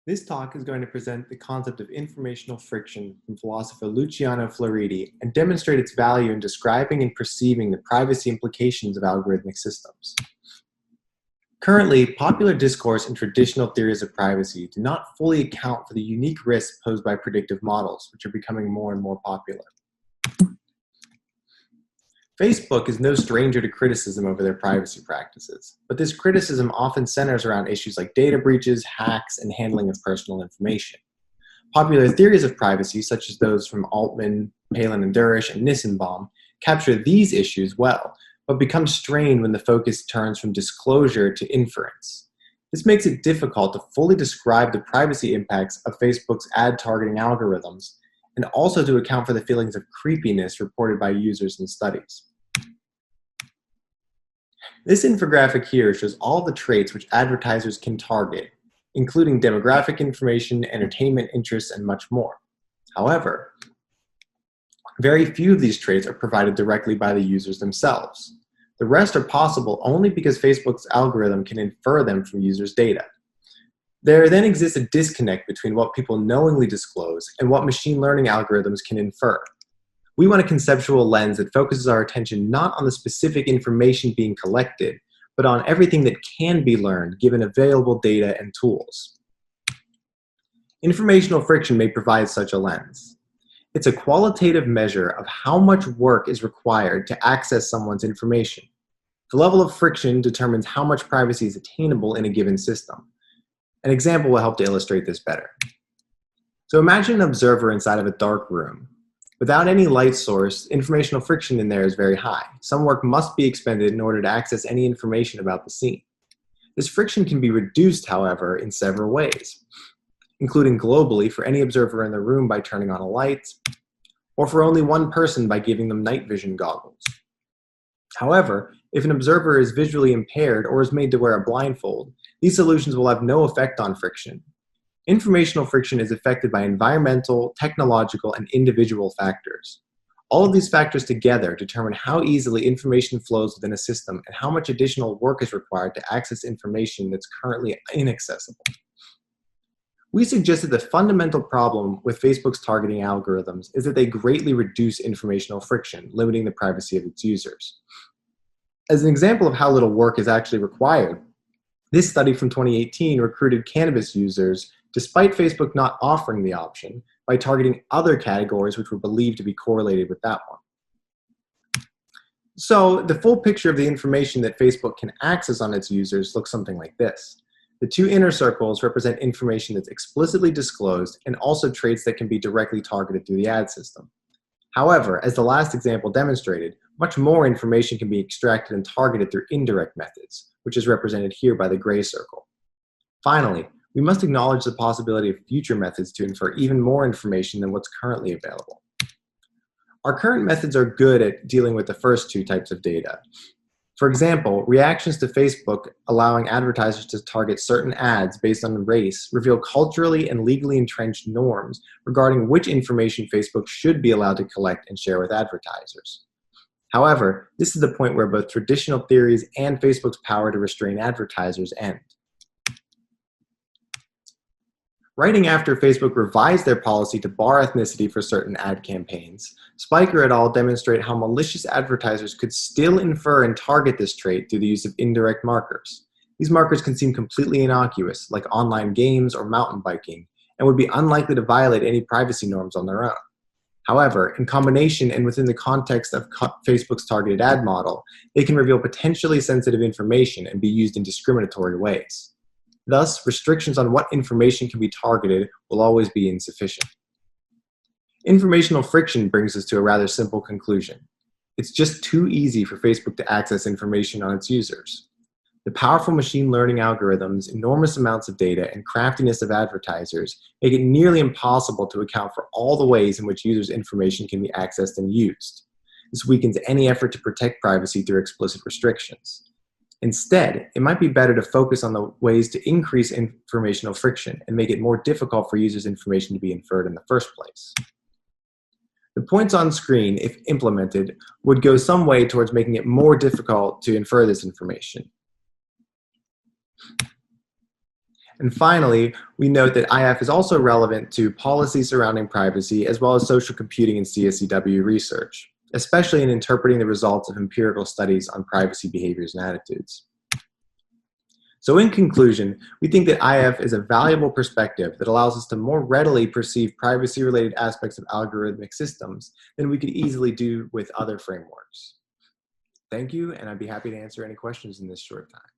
This talk is going to present the concept of informational friction from philosopher Luciano Floridi and demonstrate its value in describing and perceiving the privacy implications of algorithmic systems. Currently, popular discourse and traditional theories of privacy do not fully account for the unique risks posed by predictive models, which are becoming more and more popular. Facebook is no stranger to criticism over their privacy practices, but this criticism often centers around issues like data breaches, hacks, and handling of personal information. Popular theories of privacy, such as those from Altman, Palin and Durish, and Nissenbaum, capture these issues well, but become strained when the focus turns from disclosure to inference. This makes it difficult to fully describe the privacy impacts of Facebook's ad targeting algorithms, and also to account for the feelings of creepiness reported by users in studies. This infographic here shows all the traits which advertisers can target, including demographic information, entertainment interests, and much more. However, very few of these traits are provided directly by the users themselves. The rest are possible only because Facebook's algorithm can infer them from users' data. There then exists a disconnect between what people knowingly disclose and what machine learning algorithms can infer. We want a conceptual lens that focuses our attention not on the specific information being collected, but on everything that can be learned given available data and tools. Informational friction may provide such a lens. It's a qualitative measure of how much work is required to access someone's information. The level of friction determines how much privacy is attainable in a given system. An example will help to illustrate this better. So imagine an observer inside of a dark room. Without any light source, informational friction in there is very high. Some work must be expended in order to access any information about the scene. This friction can be reduced, however, in several ways, including globally for any observer in the room by turning on a light, or for only one person by giving them night vision goggles. However, if an observer is visually impaired or is made to wear a blindfold, these solutions will have no effect on friction. Informational friction is affected by environmental, technological, and individual factors. All of these factors together determine how easily information flows within a system and how much additional work is required to access information that's currently inaccessible. We suggested the fundamental problem with Facebook's targeting algorithms is that they greatly reduce informational friction, limiting the privacy of its users. As an example of how little work is actually required, this study from 2018 recruited cannabis users despite Facebook not offering the option by targeting other categories which were believed to be correlated with that one. So the full picture of the information that Facebook can access on its users looks something like this. The two inner circles represent information that's explicitly disclosed and also traits that can be directly targeted through the ad system. However, as the last example demonstrated, much more information can be extracted and targeted through indirect methods, which is represented here by the gray circle. Finally, we must acknowledge the possibility of future methods to infer even more information than what's currently available. Our current methods are good at dealing with the first two types of data. For example, reactions to Facebook allowing advertisers to target certain ads based on race reveal culturally and legally entrenched norms regarding which information Facebook should be allowed to collect and share with advertisers. However, this is the point where both traditional theories and Facebook's power to restrain advertisers end. Writing after Facebook revised their policy to bar ethnicity for certain ad campaigns, Spiker et al. Demonstrate how malicious advertisers could still infer and target this trait through the use of indirect markers. These markers can seem completely innocuous, like online games or mountain biking, and would be unlikely to violate any privacy norms on their own. However, in combination and within the context of Facebook's targeted ad model, they can reveal potentially sensitive information and be used in discriminatory ways. Thus, restrictions on what information can be targeted will always be insufficient. Informational friction brings us to a rather simple conclusion. It's just too easy for Facebook to access information on its users. The powerful machine learning algorithms, enormous amounts of data, and craftiness of advertisers make it nearly impossible to account for all the ways in which users' information can be accessed and used. This weakens any effort to protect privacy through explicit restrictions. Instead, it might be better to focus on the ways to increase informational friction and make it more difficult for users' information to be inferred in the first place. The points on screen, if implemented, would go some way towards making it more difficult to infer this information. And finally, we note that IF is also relevant to policy surrounding privacy as well as social computing and CSCW research, especially in interpreting the results of empirical studies on privacy behaviors and attitudes. So in conclusion, we think that IF is a valuable perspective that allows us to more readily perceive privacy-related aspects of algorithmic systems than we could easily do with other frameworks. Thank you, and I'd be happy to answer any questions in this short time.